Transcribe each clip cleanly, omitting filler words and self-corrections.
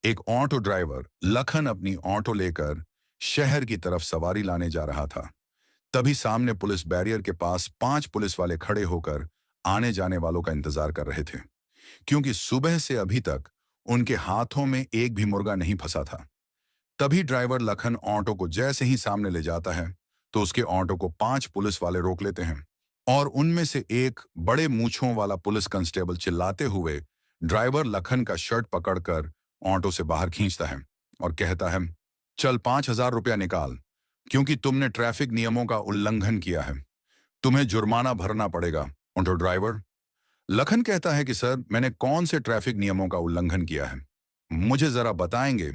एक auto driver Lakhan अपनी auto लेकर शहर की तरफ सवारी लाने जा रहा था। तभी सामने पुलिस बैरियर के पास 5 पुलिस वाले खड़े होकर आने जाने वालों का इंतजार कर रहे थे, क्योंकि सुबह से अभी तक उनके हाथों में एक भी मुर्गा नहीं फंसा था। तभी ड्राइवर लखन ऑटो को जैसे ही सामने ले जाता है, तो उसके ऑटो को 5 पुलिस वाले रोक लेते हैं और उनमें से एक बड़े मूंछों वाला पुलिस कांस्टेबल चिल्लाते हुए ड्राइवर लखन का शर्ट पकड़कर ऑटो से बाहर खींचता है और कहता है, चल 5,000 रुपया निकाल, क्योंकि तुमने ट्रैफिक नियमों का उल्लंघन किया है। तुम्हें जुर्माना भरना पड़ेगा। ऑटो ड्राइवर लखन कहता है कि सर, मैंने कौन से ट्रैफिक नियमों का उल्लंघन किया है, मुझे जरा बताएंगे।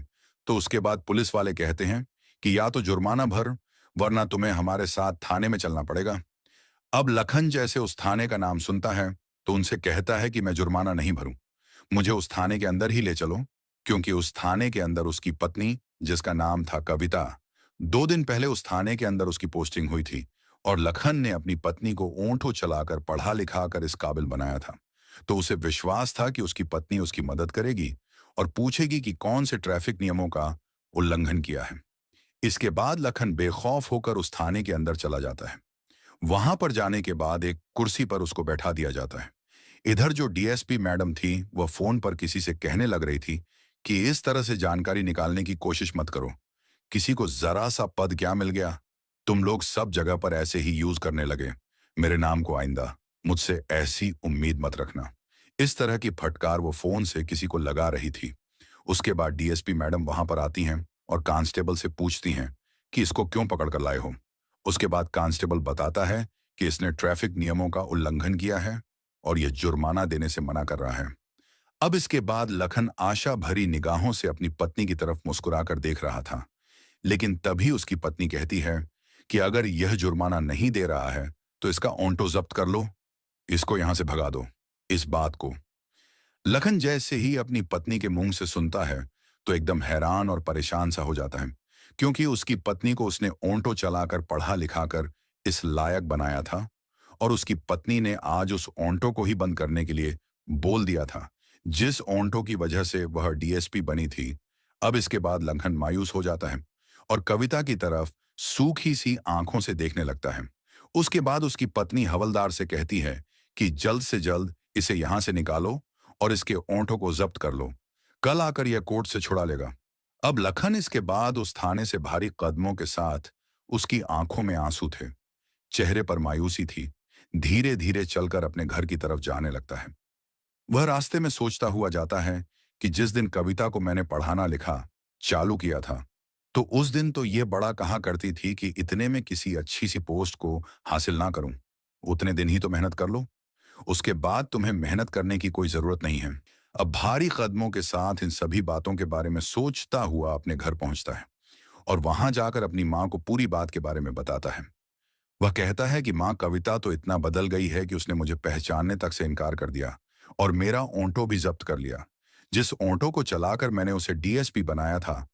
तो उसके बाद पुलिस वाले कहते हैं कि या तो जुर्माना भर, वरना तुम्हें हमारे साथ थाने में चलना पड़ेगा। अब लखन जैसे उस थाने का नाम सुनता है, तो उनसे कहता है कि मैं जुर्माना नहीं भरूं, मुझे उस थाने के अंदर ही ले चलो, क्योंकि उस थाने के अंदर उसकी पत्नी, जिसका नाम था कविता, 2 दिन पहले उस थाने के अंदर उसकी पोस्टिंग हुई थी और लखन ने अपनी पत्नी को ऊंटों चलाकर पढ़ा लिखा कर इस काबिल बनाया था। तो उसे विश्वास था कि उसकी पत्नी उसकी मदद करेगी और पूछेगी कि कौन से ट्रैफिक नियमों का उल्लंघन किया है। इसके बाद लखन बेखौफ होकर उस थाने के अंदर चला जाता है। वहां पर जाने के बाद एक कुर्सी पर उसको बैठा दिया जाता है। इधर जो डीएसपी मैडम थी, वह फोन पर किसी से कहने लग रही थी कि इस तरह से जानकारी निकालने की कोशिश मत करो, किसी को जरा सा पद क्या मिल गया, तुम लोग सब जगह पर ऐसे ही यूज करने लगे, मेरे नाम को आइंदा मुझसे ऐसी उम्मीद मत रखना। इस तरह की फटकार वो फोन से किसी को लगा रही थी। उसके बाद डीएसपी मैडम वहां पर आती हैं और कांस्टेबल से पूछती हैं कि इसको क्यों पकड़ कर लाए हो। उसके बाद कांस्टेबल बताता है कि इसने ट्रैफिक नियमों का उल्लंघन किया है और यह जुर्माना देने से मना कर रहा है। अब इसके बाद लखन आशा भरी निगाहों से अपनी पत्नी की तरफ मुस्कुराकर देख रहा था, लेकिन तभी उसकी पत्नी कहती है कि अगर यह जुर्माना नहीं दे रहा है, तो इसका ऑटो जब्त कर लो, इसको यहां से भगा दो। इस बात को लखन जैसे ही अपनी पत्नी के मुंह से सुनता है, तो एकदम हैरान और परेशान सा हो जाता है, क्योंकि उसकी पत्नी को उसने ऑटो चलाकर पढ़ा लिखाकर इस लायक बनाया था और उसकी पत्नी ने आज उस ऑटो को ही बंद करने के लिए बोल दिया था, जिस ऑटो की वजह से वह डीएसपी बनी थी। अब इसके बाद लखन मायूस हो जाता है और कविता की तरफ सूखी सी आंखों से देखने लगता है। उसके बाद उसकी पत्नी हवलदार से कहती है कि जल्द से जल्द इसे यहां से निकालो और इसके ओंठों को जब्त कर लो, कल आकर यह कोर्ट से छुड़ा लेगा। अब लखन इसके बाद उस थाने से भारी कदमों के साथ, उसकी आंखों में आंसू थे, चेहरे पर मायूसी थी, धीरे धीरे चलकर अपने घर की तरफ जाने लगता है। वह रास्ते में सोचता हुआ जाता है कि जिस दिन कविता को मैंने पढ़ाना लिखा चालू किया था, तो उस दिन तो ये बड़ा कहा करती थी कि इतने में किसी अच्छी सी पोस्ट को हासिल ना करूं, उतने दिन ही तो मेहनत कर लो, उसके बाद तुम्हें मेहनत करने की कोई जरूरत नहीं है। अब भारी कदमों के साथ इन सभी बातों के बारे में सोचता हुआ अपने घर पहुंचता है और वहां जाकर अपनी मां को पूरी बात के बारे में बताता है। वह कहता है कि मां, कविता तो इतना बदल गई है कि उसने मुझे पहचानने तक से इनकार कर दिया और मेरा ऑटो भी जब्त कर लिया, जिस ऑटो को चलाकर मैंने उसे डीएसपी बनाया था।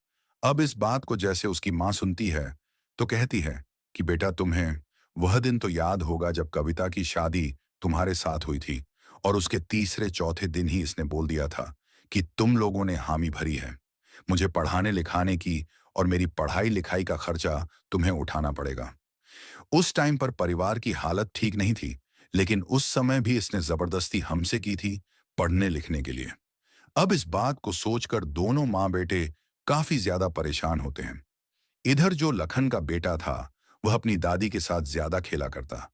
अब इस बात को जैसे उसकी मां सुनती है, तो कहती है कि बेटा, तुम्हें वह दिन तो याद होगा जब कविता की शादी तुम्हारे साथ हुई थी और उसके तीसरे चौथे दिन ही इसने बोल दिया था कि तुम लोगों ने हामी भरी है, मुझे पढ़ाने लिखाने की और मेरी पढ़ाई लिखाई का खर्चा तुम्हें उठाना पड़ेगा। उस टाइम पर परिवार की हालत ठीक नहीं थी, लेकिन उस समय भी इसने जबरदस्ती हमसे की थी पढ़ने लिखने के लिए। अब इस बात को सोचकर दोनों माँ बेटे काफी ज्यादा परेशान होते हैं। इधर जो लखन का बेटा था, वह अपनी दादी के साथ ज्यादा खेला करता,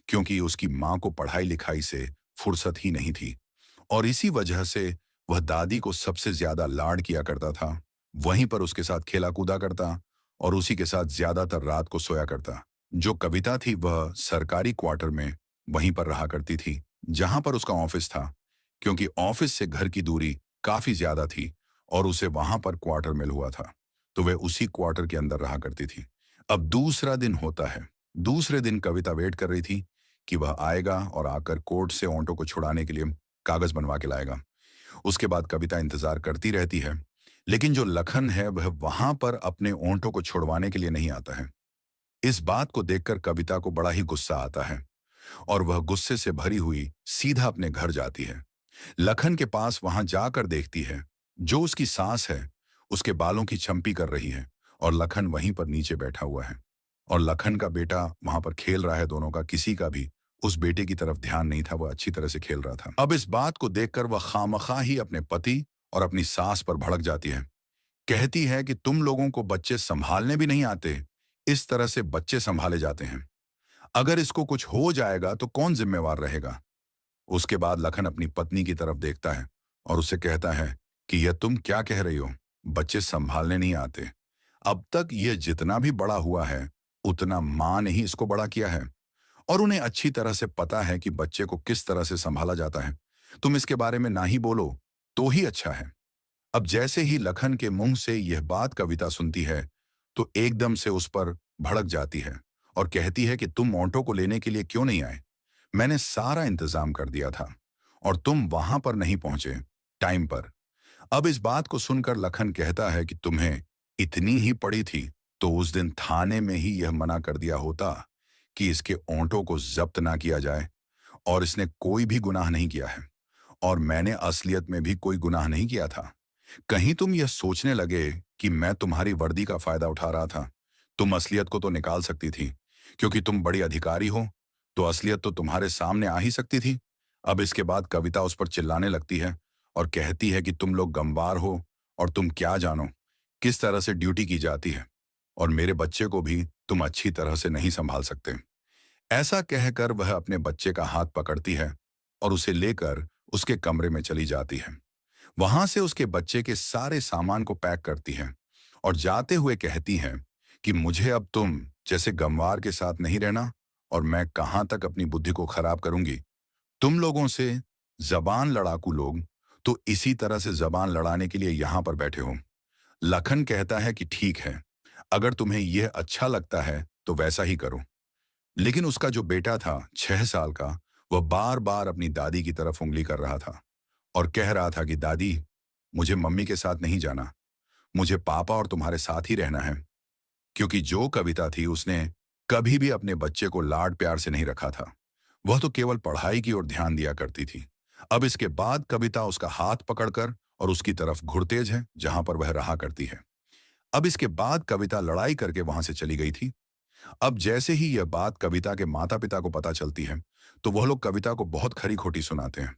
क्योंकि उसकी मां को पढ़ाई लिखाई से फुर्सत ही नहीं थी और इसी वजह से वह दादी को सबसे ज्यादा लाड किया करता था। वहीं पर उसके साथ खेला कूदा करता और उसी के साथ ज्यादातर रात को सोया करता। जो कविता थी, वह सरकारी क्वार्टर में वहीं पर रहा करती थी, जहां पर उसका ऑफिस था, क्योंकि ऑफिस से घर की दूरी काफी ज्यादा थी और उसे वहां पर क्वार्टर मिल हुआ था, तो वह उसी क्वार्टर के अंदर रहा करती थी। अब दूसरा दिन होता है। दूसरे दिन कविता वेट कर रही थी कि वह आएगा और आकर कोर्ट से ऑटो को छुड़ाने के लिए कागज बनवा के लाएगा। उसके बाद कविता इंतजार करती रहती है, लेकिन जो लखन है वह वहां पर अपने ऑटो को छुड़वाने के लिए नहीं आता है। इस बात को देखकर कविता को बड़ा ही गुस्सा आता है और वह गुस्से से भरी हुई सीधा अपने घर जाती है। लखन के पास वहां जाकर देखती है, जो उसकी सास है उसके बालों की छंपी कर रही है और लखन वहीं पर नीचे बैठा हुआ है और लखन का बेटा वहां पर खेल रहा है। दोनों का किसी का भी उस बेटे की तरफ ध्यान नहीं था, वह अच्छी तरह से खेल रहा था। अब इस बात को देखकर वह खामखा ही अपने पति और अपनी सास पर भड़क जाती है। कहती है कि तुम लोगों को बच्चे संभालने भी नहीं आते, इस तरह से बच्चे संभाले जाते हैं। अगर इसको कुछ हो जाएगा तो कौन जिम्मेवार रहेगा। उसके बाद लखन अपनी पत्नी की तरफ देखता है और उसे कहता है कि यह तुम क्या कह रही हो, बच्चे संभालने नहीं आते। अब तक यह जितना भी बड़ा हुआ है उतना माँ ने ही इसको बड़ा किया है और उन्हें अच्छी तरह से पता है कि बच्चे को किस तरह से संभाला जाता है। तुम इसके बारे में ना ही बोलो तो ही अच्छा है। अब जैसे ही लखन के मुंह से यह बात कविता सुनती है तो एकदम से उस पर भड़क जाती है और कहती है कि तुम ऑटो को लेने के लिए क्यों नहीं आए। मैंने सारा इंतजाम कर दिया था और तुम वहां पर नहीं पहुंचे टाइम पर। अब इस बात को सुनकर लखन कहता है कि तुम्हें इतनी ही पड़ी थी तो उस दिन थाने में ही यह मना कर दिया होता कि इसके ऑटो को जब्त ना किया जाए और इसने कोई भी गुनाह नहीं किया है और मैंने असलियत में भी कोई गुनाह नहीं किया था। कहीं तुम यह सोचने लगे कि मैं तुम्हारी वर्दी का फायदा उठा रहा था। तुम असलियत को तो निकाल सकती थी, क्योंकि तुम बड़ी अधिकारी हो तो असलियत तो तुम्हारे सामने आ ही सकती थी। अब इसके बाद कविता उस पर चिल्लाने लगती है और कहती है कि तुम लोग गंवार हो और तुम क्या जानो किस तरह से ड्यूटी की जाती है और मेरे बच्चे को भी तुम अच्छी तरह से नहीं संभाल सकते। ऐसा कहकर वह अपने बच्चे का हाथ पकड़ती है और उसे लेकर उसके कमरे में चली जाती है। वहां से उसके बच्चे के सारे सामान को पैक करती है और जाते हुए कहती है कि मुझे अब तुम जैसे गंवार के साथ नहीं रहना और मैं कहां तक अपनी बुद्धि को खराब करूंगी। तुम लोगों से जबान लड़ाकू लोग तो इसी तरह से जबान लड़ाने के लिए यहां पर बैठे हो। लखन कहता है कि ठीक है, अगर तुम्हें यह अच्छा लगता है तो वैसा ही करो। लेकिन उसका जो बेटा था 6 साल का, वह बार बार अपनी दादी की तरफ उंगली कर रहा था और कह रहा था कि दादी, मुझे मम्मी के साथ नहीं जाना, मुझे पापा और तुम्हारे साथ ही रहना है। क्योंकि जो कविता थी उसने कभी भी अपने बच्चे को लाड प्यार से नहीं रखा था, वह तो केवल पढ़ाई की ओर ध्यान दिया करती थी। अब इसके बाद कविता उसका हाथ पकड़कर और उसकी तरफ घुड़तेज है जहां पर वह रहा करती है। अब इसके बाद कविता लड़ाई करके वहां से चली गई थी। अब जैसे ही यह बात कविता के माता पिता को पता चलती है तो वह लोग कविता को बहुत खरी खोटी सुनाते हैं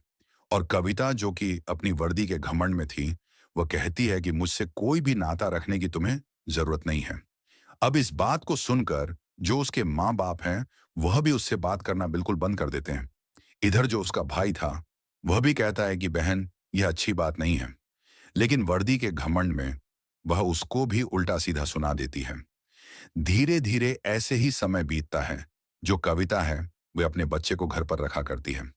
और कविता, जो कि अपनी वर्दी के घमंड में थी, वह कहती है कि मुझसे कोई भी नाता रखने की तुम्हें जरूरत नहीं है। अब इस बात को सुनकर जो उसके माँ बाप हैं वह भी उससे बात करना बिल्कुल बंद कर देते हैं। इधर जो उसका भाई था वह भी कहता है कि बहन, यह अच्छी बात नहीं है, लेकिन वर्दी के घमंड में वह उसको भी उल्टा सीधा सुना देती है। धीरे धीरे ऐसे ही समय बीतता है। जो कविता है वह अपने बच्चे को घर पर रखा करती है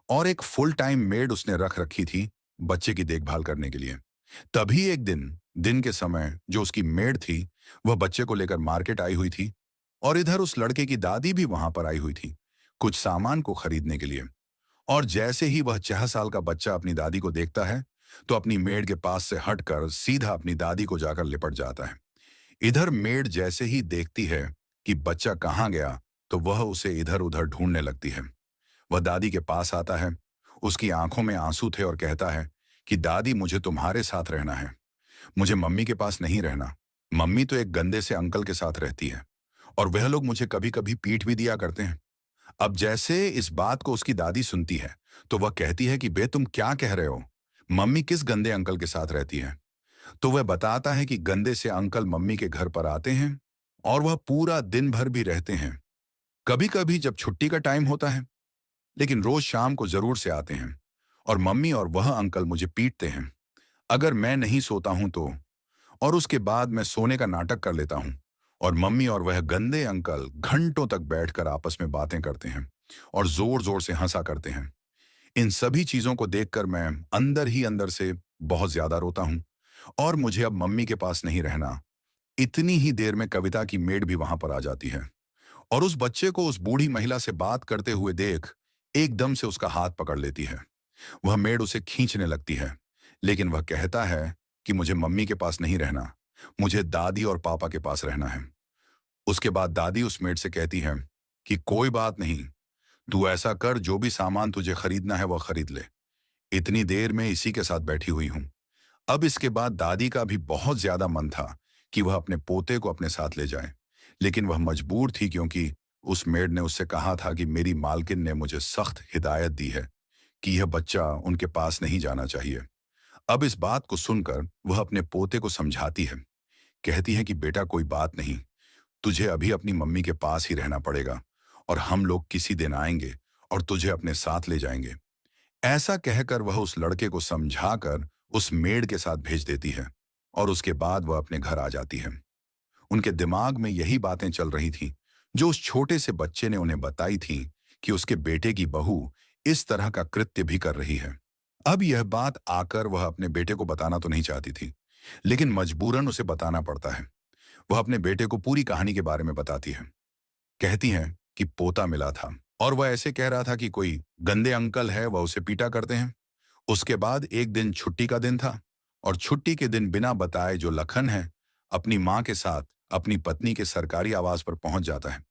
और एक फुल टाइम मेड उसने रख रखी थी बच्चे की देखभाल करने के लिए। तभी एक दिन दिन के समय जो उसकी मेड थी वह बच्चे को लेकर मार्केट आई हुई थी और इधर उस लड़के की दादी भी वहां पर आई हुई थी कुछ सामान को खरीदने के लिए। और जैसे ही वह 6 साल का बच्चा अपनी दादी को देखता है तो अपनी मेड के पास से हटकर सीधा अपनी दादी को जाकर लिपट जाता है। इधर मेड जैसे ही देखती है कि बच्चा कहाँ गया तो वह उसे इधर उधर ढूंढने लगती है। वह दादी के पास आता है, उसकी आंखों में आंसू थे और कहता है कि दादी, मुझे तुम्हारे साथ रहना है, मुझे मम्मी के पास नहीं रहना। मम्मी तो एक गंदे से अंकल के साथ रहती है और वह लोग मुझे कभी कभी पीट भी दिया करते हैं। अब जैसे इस बात को उसकी दादी सुनती है तो वह कहती है कि बे, तुम क्या कह रहे हो, मम्मी किस गंदे अंकल के साथ रहती है। तो वह बताता है कि गंदे से अंकल मम्मी के घर पर आते हैं और वह पूरा दिन भर भी रहते हैं, कभी कभी जब छुट्टी का टाइम होता है, लेकिन रोज शाम को जरूर से आते हैं और मम्मी और वह अंकल मुझे पीटते हैं अगर मैं नहीं सोता हूं तो। और उसके बाद मैं सोने का नाटक कर लेता हूं और मम्मी और वह गंदे अंकल घंटों तक बैठकर आपस में बातें करते हैं और जोर जोर से हंसा करते हैं। इन सभी चीजों को देखकर मैं अंदर ही अंदर से बहुत ज्यादा रोता हूं और मुझे अब मम्मी के पास नहीं रहना। इतनी ही देर में कविता की मेड भी वहां पर आ जाती है और उस बच्चे को उस बूढ़ी महिला से बात करते हुए देख एकदम से उसका हाथ पकड़ लेती है। वह मेड उसे खींचने लगती है, लेकिन वह कहता है कि मुझे मम्मी के पास नहीं रहना, मुझे दादी और पापा के पास रहना है। उसके बाद दादी उस मेड से कहती है कि कोई बात नहीं, तू ऐसा कर, जो भी सामान तुझे खरीदना है वह खरीद ले, इतनी देर में इसी के साथ बैठी हुई हूं। अब इसके बाद दादी का भी बहुत ज्यादा मन था कि वह अपने पोते को अपने साथ ले जाए, लेकिन वह मजबूर थी क्योंकि उस मेड ने उससे कहा था कि मेरी मालकिन ने मुझे सख्त हिदायत दी है कि यह बच्चा उनके पास नहीं जाना चाहिए। अब इस बात को सुनकर वह अपने पोते को समझाती है, कहती है कि बेटा कोई बात नहीं, तुझे अभी अपनी मम्मी के पास ही रहना पड़ेगा और हम लोग किसी दिन आएंगे और तुझे अपने साथ ले जाएंगे। ऐसा कहकर वह उस लड़के को समझाकर उस मेड के साथ भेज देती है और उसके बाद वह अपने घर आ जाती है। उनके दिमाग में यही बातें चल रही थीं जो उस छोटे से बच्चे ने उन्हें बताई थीं कि उसके बेटे की बहू इस तरह का कृत्य भी कर रही है। अब यह बात आकर वह अपने बेटे को बताना तो नहीं चाहती थी, लेकिन मजबूरन उसे बताना पड़ता है। वह अपने बेटे को पूरी कहानी के बारे में बताती है। कहती हैं कि पोता मिला था और वह ऐसे कह रहा था कि कोई गंदे अंकल है, वह उसे पीटा करते हैं। उसके बाद एक दिन छुट्टी का दिन था और छुट्टी के दिन बिना बताए जो लखन है अपनी माँ के साथ अपनी पत्नी के सरकारी आवास पर पहुंच जाता है।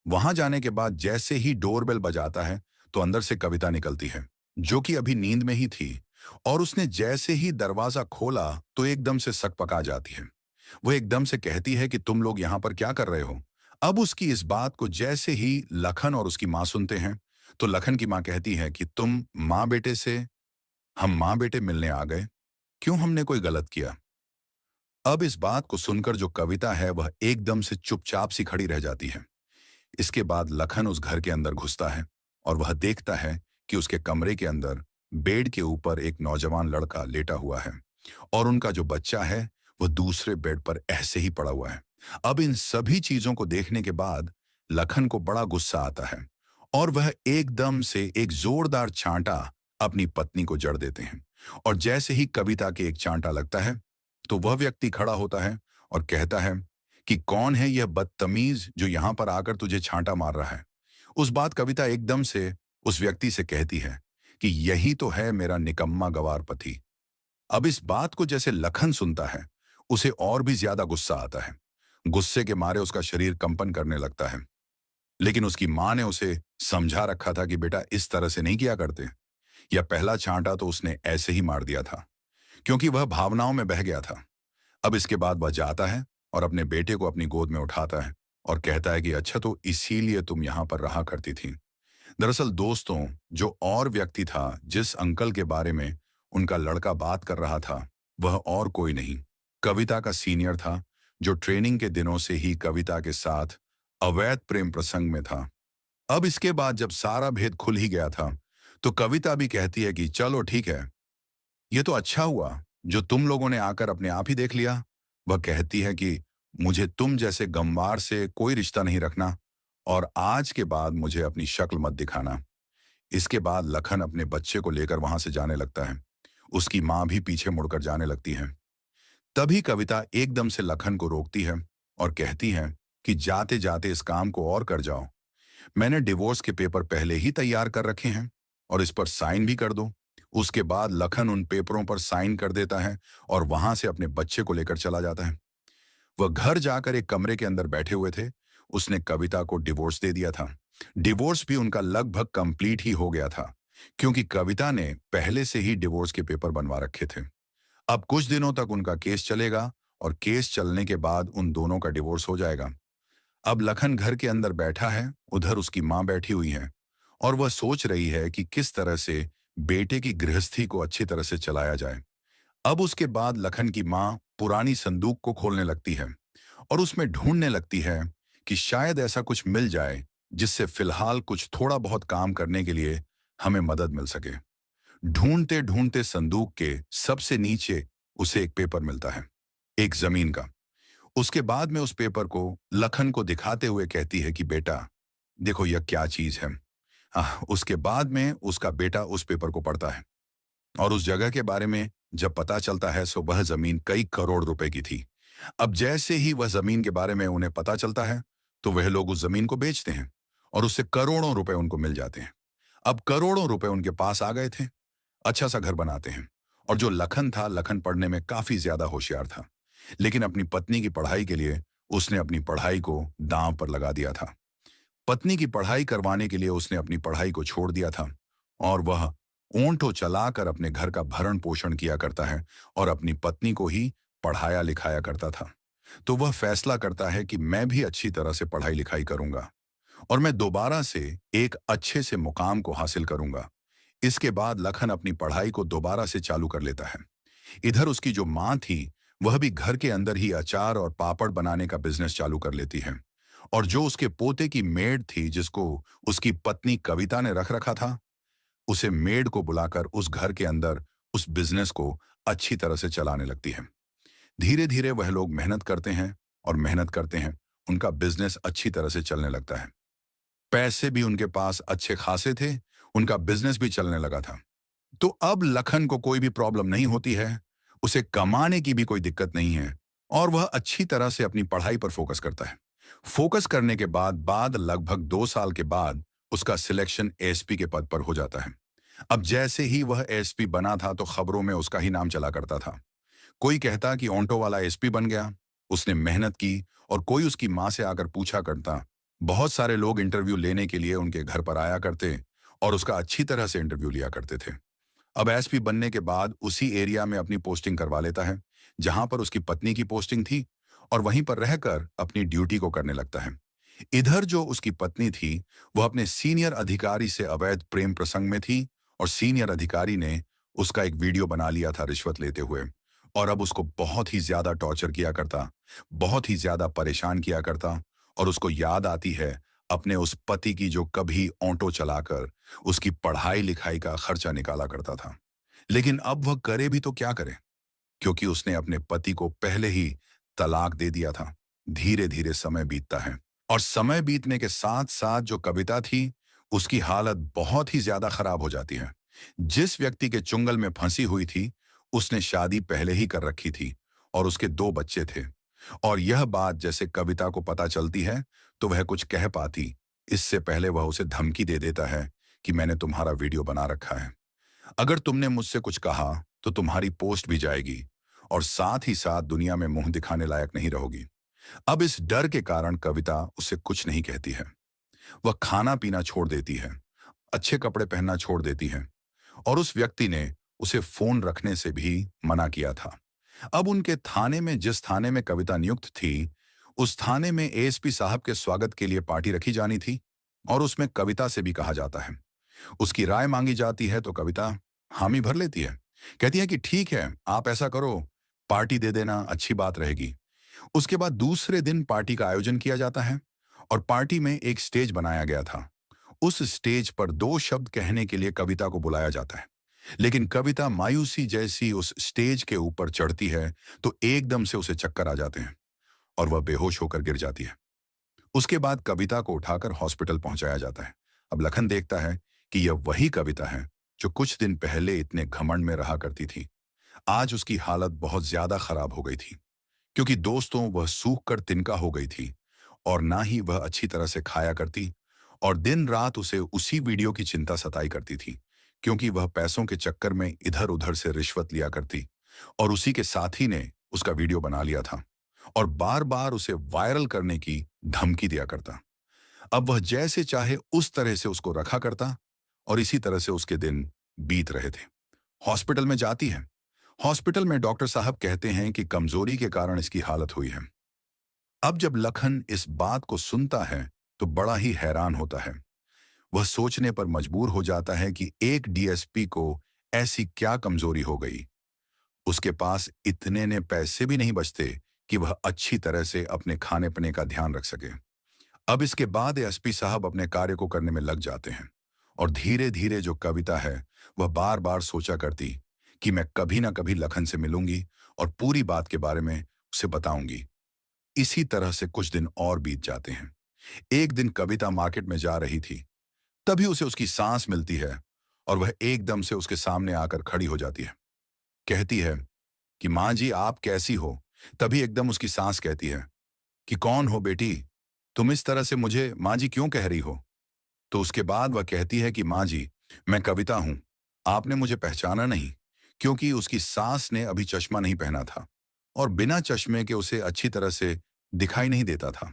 वहां जाने के बाद जैसे ही डोरबेल बजाता है तो अंदर से कविता निकलती है, जो कि अभी नींद में ही थी, और उसने जैसे ही दरवाजा खोला तो एकदम से सकपका जाती है। वो एकदम से कहती है कि तुम लोग यहाँ पर क्या कर रहे हो। अब उसकी इस बात को जैसे ही लखन और उसकी माँ सुनते हैं तो लखन की माँ कहती है कि तुम माँ बेटे से, हम माँ बेटे मिलने आ गए, क्यों हमने कोई गलत किया। अब इस बात को सुनकर जो कविता है वह एकदम से चुपचाप सी खड़ी रह जाती है। इसके बाद लखन उस घर के अंदर घुसता है और वह देखता है कि उसके कमरे के अंदर बेड के ऊपर एक नौजवान लड़का लेटा हुआ है और उनका जो बच्चा है वह दूसरे बेड पर ऐसे ही पड़ा हुआ है। अब इन सभी चीजों को देखने के बाद लखन को बड़ा गुस्सा आता है और वह एकदम से एक जोरदार चांटा अपनी पत्नी को जड़ देते हैं। और जैसे ही कविता के एक चांटा लगता है तो वह व्यक्ति खड़ा होता है और कहता है कि कौन है यह बदतमीज जो यहां पर आकर तुझे छांटा मार रहा है। उस बात कविता एकदम से उस व्यक्ति से कहती है कि यही तो है मेरा निकम्मा गवार पति। अब इस बात को जैसे लखन सुनता है उसे और भी ज्यादा गुस्सा आता है। गुस्से के मारे उसका शरीर कंपन करने लगता है, लेकिन उसकी माँ ने उसे समझा रखा था कि बेटा इस तरह से नहीं किया करते। यह पहला छांटा तो उसने ऐसे ही मार दिया था क्योंकि वह भावनाओं में बह गया था। अब इसके बाद वह जाता है और अपने बेटे को अपनी गोद में उठाता है और कहता है कि अच्छा तो इसीलिए तुम यहां पर रहा करती थी। दरअसल दोस्तों, जो और व्यक्ति था जिस अंकल के बारे में उनका लड़का बात कर रहा था वह और कोई नहीं, कविता का सीनियर था, जो ट्रेनिंग के दिनों से ही कविता के साथ अवैध प्रेम प्रसंग में था। अब इसके बाद जब सारा भेद खुल ही गया था तो कविता भी कहती है कि चलो ठीक है, ये तो अच्छा हुआ जो तुम लोगों ने आकर अपने आप ही देख लिया। वह कहती है कि मुझे तुम जैसे गंवार से कोई रिश्ता नहीं रखना और आज के बाद मुझे अपनी शक्ल मत दिखाना। इसके बाद लखन अपने बच्चे को लेकर वहां से जाने लगता है। उसकी माँ भी पीछे मुड़कर जाने लगती है। तभी कविता एकदम से लखन को रोकती है और कहती है कि जाते जाते इस काम को और कर जाओ। मैंने डिवोर्स के पेपर पहले ही तैयार कर रखे हैं और इस पर साइन भी कर दो। उसके बाद लखन उन पेपरों पर साइन कर देता है और वहां से अपने बच्चे को लेकर चला जाता है। वह घर जाकर एक कमरे के अंदर बैठे हुए थे। उसने कविता को डिवोर्स दे दिया था। डिवोर्स भी उनका लगभग कंप्लीट ही हो गया था क्योंकि कविता ने पहले से ही डिवोर्स के पेपर बनवा रखे थे। अब कुछ दिनों तक उनका केस चलेगा और केस चलने के बाद उन दोनों का डिवोर्स हो जाएगा। अब लखन घर के अंदर बैठा है, उधर उसकी माँ बैठी हुई है और वह सोच रही है कि किस तरह से बेटे की गृहस्थी को अच्छी तरह से चलाया जाए। अब उसके बाद लखन की माँ पुरानी संदूक को खोलने लगती है और उसमें ढूंढने लगती है कि शायद ऐसा कुछ मिल जाए जिससे फिलहाल कुछ थोड़ा बहुत काम करने के लिए हमें मदद मिल सके। ढूंढते ढूंढते संदूक के सबसे नीचे उसे एक पेपर मिलता है, एक जमीन का। उसके बाद में उस पेपर को लखन को दिखाते हुए कहती है कि बेटा देखो यह क्या चीज है। उसके बाद में उसका बेटा उस पेपर को पढ़ता है और उस जगह के बारे में जब पता चलता है सो वह जमीन कई करोड़ रुपए की थी। अब जैसे ही वह जमीन के बारे में उन्हें पता चलता है तो वह लोग उस जमीन को बेचते हैं और उससे करोड़ों रुपए उनको मिल जाते हैं। अब करोड़ों रुपए उनके पास आ गए थे, अच्छा सा घर बनाते हैं। और जो लखन था, लखन पढ़ने में काफी ज्यादा होशियार था, लेकिन अपनी पत्नी की पढ़ाई के लिए उसने अपनी पढ़ाई को दांव पर लगा दिया था। पत्नी की पढ़ाई करवाने के लिए उसने अपनी पढ़ाई को छोड़ दिया था और वह ऊंटों चलाकर अपने घर का भरण पोषण किया करता है और अपनी पत्नी को ही पढ़ाया लिखाया करता था। तो वह फैसला करता है कि मैं भी अच्छी तरह से पढ़ाई लिखाई करूंगा और मैं दोबारा से एक अच्छे से मुकाम को हासिल करूंगा। इसके बाद लखन अपनी पढ़ाई को दोबारा से चालू कर लेता है। इधर उसकी जो माँ थी, वह भी घर के अंदर ही अचार और पापड़ बनाने का बिजनेस चालू कर लेती है। और जो उसके पोते की मेड थी, जिसको उसकी पत्नी कविता ने रख रखा था, उसे मेड को बुलाकर उस घर के अंदर उस बिजनेस को अच्छी तरह से चलाने लगती है। धीरे धीरे वह लोग मेहनत करते हैं और मेहनत करते हैं। उनका बिजनेस अच्छी तरह से चलने लगता है। पैसे भी उनके पास अच्छे खासे थे, उनका बिजनेस भी चलने लगा था। तो अब लखन को कोई भी प्रॉब्लम नहीं होती है, उसे कमाने की भी कोई दिक्कत नहीं है और वह अच्छी तरह से अपनी पढ़ाई पर फोकस करता है। फोकस करने के बाद लगभग 2 साल के बाद उसका सिलेक्शन एसपी के पद पर हो जाता है। अब जैसे ही वह एसपी बना था तो खबरों में उसका ही नाम चला करता था। कोई कहता कि ऑन्टो वाला एसपी बन गया, उसने मेहनत की। और कोई उसकी माँ से आकर पूछा करता। बहुत सारे लोग इंटरव्यू लेने के लिए उनके घर पर आया करते और उसका अच्छी तरह से इंटरव्यू लिया करते थे। अब एसपी बनने के बाद उसी एरिया में अपनी पोस्टिंग करवा लेता है जहां पर उसकी पत्नी की पोस्टिंग थी और वहीं पर रहकर अपनी ड्यूटी को करने लगता है। इधर जो उसकी पत्नी थी, वह अपने सीनियर अधिकारी से अवैध प्रेम प्रसंग में थी और सीनियर अधिकारी ने उसका एक वीडियो बना लिया था रिश्वत लेते हुए। और अब उसको बहुत ही ज्यादा टॉर्चर किया करता, बहुत ही ज्यादा परेशान किया करता। और उसको याद आती है अपने उस पति की जो कभी ऑटो चलाकर उसकी पढ़ाई लिखाई का खर्चा निकाला करता था। लेकिन अब वह करे भी तो क्या करे, क्योंकि उसने अपने पति को पहले ही तलाक दे दिया था। धीरे धीरे समय बीतता है और समय बीतने के साथ साथ जो कविता थी, उसकी हालत बहुत ही ज्यादा खराब हो जाती है। जिस व्यक्ति के चुंगल में फंसी हुई थी, उसने शादी पहले ही कर रखी थी और उसके 2 बच्चे थे। और यह बात जैसे कविता को पता चलती है तो वह कुछ कह पाती, इससे पहले वह उसे धमकी दे देता है कि मैंने तुम्हारा वीडियो बना रखा है। अगर तुमने मुझसे कुछ कहा तो तुम्हारी पोस्ट भी जाएगी और साथ ही साथ दुनिया में मुंह दिखाने लायक नहीं रहोगी। अब इस डर के कारण कविता उसे कुछ नहीं कहती है। वह खाना पीना छोड़ देती है, अच्छे कपड़े पहनना छोड़ देती है और उस व्यक्ति ने उसे फोन रखने से भी मना किया था। अब उनके थाने में, जिस थाने में कविता नियुक्त थी, उस थाने में एएसपी साहब के स्वागत के लिए पार्टी रखी जानी थी और उसमें कविता से भी कहा जाता है। उसकी राय मांगी जाती है तो कविता हामी भर लेती है। कहती है कि ठीक है, आप ऐसा करो, पार्टी दे देना, अच्छी बात रहेगी। उसके बाद दूसरे दिन पार्टी का आयोजन किया जाता है और पार्टी में एक स्टेज बनाया गया था। उस स्टेज पर 2 शब्द कहने के लिए कविता को बुलाया जाता है। लेकिन कविता मायूसी जैसी उस स्टेज के ऊपर चढ़ती है तो एकदम से उसे चक्कर आ जाते हैं और वह बेहोश होकर गिर जाती है। उसके बाद कविता को उठाकर हॉस्पिटल पहुंचाया जाता है। अब लखन देखता है कि यह वही कविता है जो कुछ दिन पहले इतने घमंड में रहा करती थी। आज उसकी हालत बहुत ज्यादा खराब हो गई थी, क्योंकि दोस्तों वह सूख कर तिनका हो गई थी और ना ही वह अच्छी तरह से खाया करती और दिन रात उसे उसी वीडियो की चिंता सताई करती थी, क्योंकि वह पैसों के चक्कर में इधर उधर से रिश्वत लिया करती और उसी के साथी ने उसका वीडियो बना लिया था और बार बार उसे वायरल करने की धमकी दिया करता। अब वह जैसे चाहे उस तरह से उसको रखा करता और इसी तरह से उसके दिन बीत रहे थे। हॉस्पिटल में जाती है। हॉस्पिटल में डॉक्टर साहब कहते हैं कि कमजोरी के कारण इसकी हालत हुई है। अब जब लखन इस बात को सुनता है तो बड़ा ही हैरान होता है। वह सोचने पर मजबूर हो जाता है कि एक डीएसपी को ऐसी क्या कमजोरी हो गई। उसके पास इतने ने पैसे भी नहीं बचते कि वह अच्छी तरह से अपने खाने पीने का ध्यान रख सके। अब इसके बाद एसपी साहब अपने कार्य को करने में लग जाते हैं और धीरे धीरे जो कविता है, वह बार बार सोचा करती कि मैं कभी ना कभी लखन से मिलूंगी और पूरी बात के बारे में उसे बताऊंगी। इसी तरह से कुछ दिन और बीत जाते हैं। एक दिन कविता मार्केट में जा रही थी, तभी उसे उसकी सांस मिलती है और वह एकदम से उसके सामने आकर खड़ी हो जाती है। कहती है कि माँ जी, आप कैसी हो? तभी एकदम उसकी सांस कहती है कि कौन हो बेटी, तुम इस तरह से मुझे माँ जी क्यों कह रही हो? तो उसके बाद वह कहती है कि माँ जी, मैं कविता हूं, आपने मुझे पहचाना नहीं, क्योंकि उसकी सास ने अभी चश्मा नहीं पहना था और बिना चश्मे के उसे अच्छी तरह से दिखाई नहीं देता था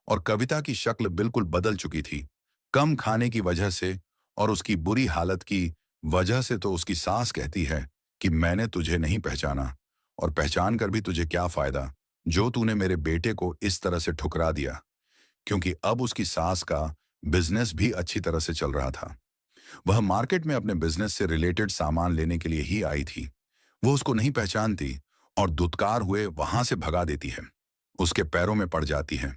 और कविता की शक्ल बिल्कुल बदल चुकी थी, कम खाने की वजह से और उसकी बुरी हालत की वजह से तो उसकी सास कहती है कि मैंने तुझे नहीं पहचाना, और पहचान कर भी तुझे क्या फायदा, जो तूने मेरे बेटे को इस तरह से ठुकरा दिया। क्योंकि अब उसकी सास का बिजनेस भी अच्छी तरह से चल रहा था। वह मार्केट में अपने बिजनेस से रिलेटेड सामान लेने के लिए ही आई थी। वो उसको नहीं पहचानती और दुत्कार हुए वहां से भगा देती है। उसके पैरों में पड़ जाती है।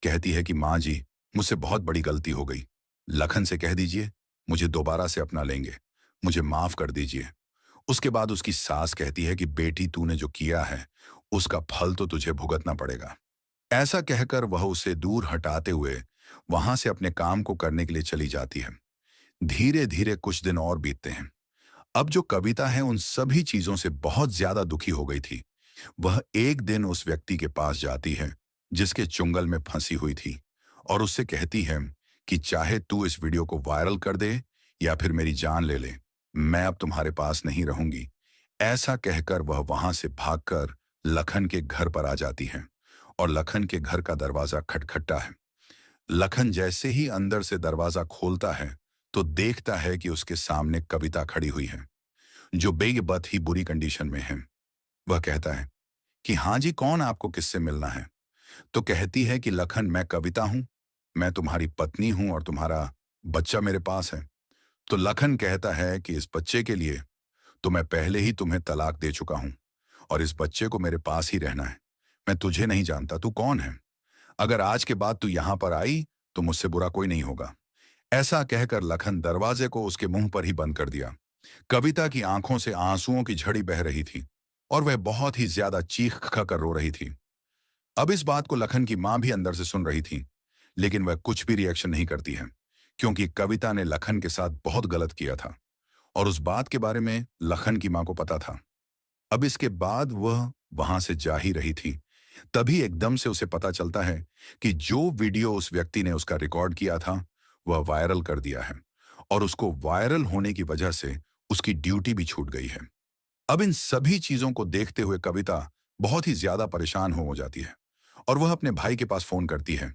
कहती है कि माँ जी, मुझसे बहुत बड़ी गलती हो गई। लखन से कह दीजिए मुझे दोबारा से अपना लेंगे। मुझे माफ कर दीजिए। उसके बाद उसकी सास कहती है कि बेटी, तूने जो किया है उसका फल तो तुझे भुगतना पड़ेगा। ऐसा कहकर वह उसे दूर हटाते हुए वहां से अपने काम को करने के लिए चली जाती है। धीरे धीरे कुछ दिन और बीतते हैं। अब जो कविता है उन सभी चीजों से बहुत ज्यादा दुखी हो गई थी। वह एक दिन उस व्यक्ति के पास जाती है जिसके चुंगल में फंसी हुई थी, और उससे कहती है कि चाहे तू इस वीडियो को वायरल कर दे या फिर मेरी जान ले ले, मैं अब तुम्हारे पास नहीं रहूंगी। ऐसा कहकर वह वहां से भागकर लखन के घर पर आ जाती है, और लखन के घर का दरवाजा खटखटा है। लखन जैसे ही अंदर से दरवाजा खोलता है तो देखता है कि उसके सामने कविता खड़ी हुई है, जो बेबत ही बुरी कंडीशन में है। वह कहता है कि हाँ जी, कौन आपको किससे मिलना है? तो कहती है कि लखन, मैं कविता हूं, मैं तुम्हारी पत्नी हूं और तुम्हारा बच्चा मेरे पास है। तो लखन कहता है कि इस बच्चे के लिए तो मैं पहले ही तुम्हें तलाक दे चुका हूं, और इस बच्चे को मेरे पास ही रहना है। मैं तुझे नहीं जानता, तू कौन है? अगर आज के बाद तू यहां पर आई तो मुझसे बुरा कोई नहीं होगा। ऐसा कहकर लखन दरवाजे को उसके मुंह पर ही बंद कर दिया। कविता की आंखों से आंसुओं की झड़ी बह रही थी, और वह बहुत ही ज्यादा चीख कर रो रही थी। अब इस बात को लखन की मां भी अंदर से सुन रही थी, लेकिन वह कुछ भी रिएक्शन नहीं करती है, क्योंकि कविता ने लखन के साथ बहुत गलत किया था, और उस बात के बारे में लखन की मां को पता था। अब इसके बाद वह वहां से जा ही रही थी, तभी एकदम से उसे पता चलता है कि जो वीडियो उस व्यक्ति ने उसका रिकॉर्ड किया था वह वायरल कर दिया है, और उसको वायरल होने की वजह से उसकी ड्यूटी भी छूट गई है। अब इन सभी चीजों को देखते हुए कविता बहुत ही ज्यादा परेशान हो जाती है, और वह अपने भाई के पास फोन करती है।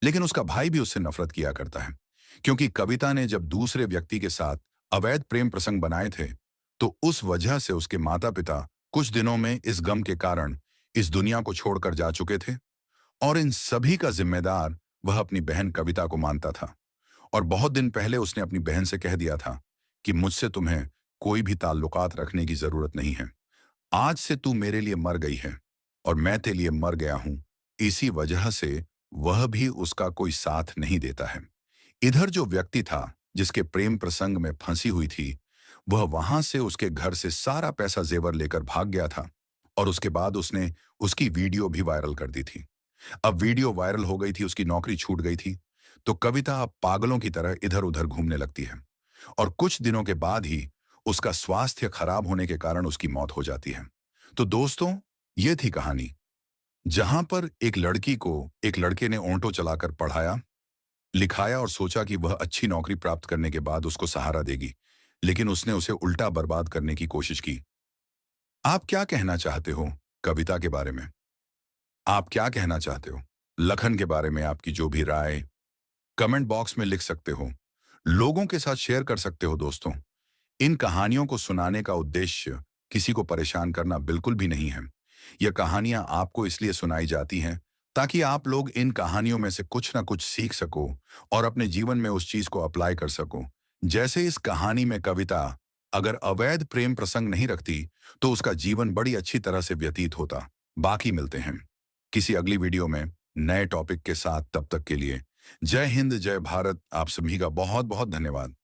लेकिन उसका भाई भी उससे नफरत किया करता है, क्योंकि कविता ने जब दूसरे व्यक्ति के साथ अवैध प्रेम प्रसंग बनाए थे तो उस वजह से उसके माता पिता कुछ दिनों में इस गम के कारण इस दुनिया को छोड़कर जा चुके थे, और इन सभी का जिम्मेदार वह अपनी बहन कविता को मानता था। और बहुत दिन पहले उसने अपनी बहन से कह दिया था कि मुझसे तुम्हें कोई भी ताल्लुकात रखने की जरूरत नहीं है। आज से तू मेरे लिए मर गई है और मैं तेरे लिए मर गया हूं। इसी वजह से वह भी उसका कोई साथ नहीं देता है। इधर जो व्यक्ति था जिसके प्रेम प्रसंग में फंसी हुई थी, वह वहां से उसके घर से सारा पैसा जेवर लेकर भाग गया था, और उसके बाद उसने उसकी वीडियो भी वायरल कर दी थी। अब वीडियो वायरल हो गई थी, उसकी नौकरी छूट गई थी, तो कविता अब पागलों की तरह इधर उधर घूमने लगती है, और कुछ दिनों के बाद ही उसका स्वास्थ्य खराब होने के कारण उसकी मौत हो जाती है। तो दोस्तों, ये थी कहानी जहां पर एक लड़की को एक लड़के ने ऑटो चलाकर पढ़ाया, लिखाया और सोचा कि वह अच्छी नौकरी प्राप्त करने के बाद उसको सहारा देगी, लेकिन उसने उसे उल्टा बर्बाद करने की कोशिश की। आप क्या कहना चाहते हो कविता के बारे में? आप क्या कहना चाहते हो लखन के बारे में? आपकी जो भी राय कमेंट बॉक्स में लिख सकते हो, लोगों के साथ शेयर कर सकते हो। दोस्तों, इन कहानियों को सुनाने का उद्देश्य किसी को परेशान करना बिल्कुल भी नहीं है। यह कहानियां आपको इसलिए सुनाई जाती हैं ताकि आप लोग इन कहानियों में से कुछ ना कुछ सीख सको और अपने जीवन में उस चीज को अप्लाई कर सको। जैसे इस कहानी में कविता अगर अवैध प्रेम प्रसंग नहीं रखती तो उसका जीवन बड़ी अच्छी तरह से व्यतीत होता। बाकी मिलते हैं किसी अगली वीडियो में नए टॉपिक के साथ। तब तक के लिए जय हिंद, जय भारत। आप सभी का बहुत बहुत धन्यवाद।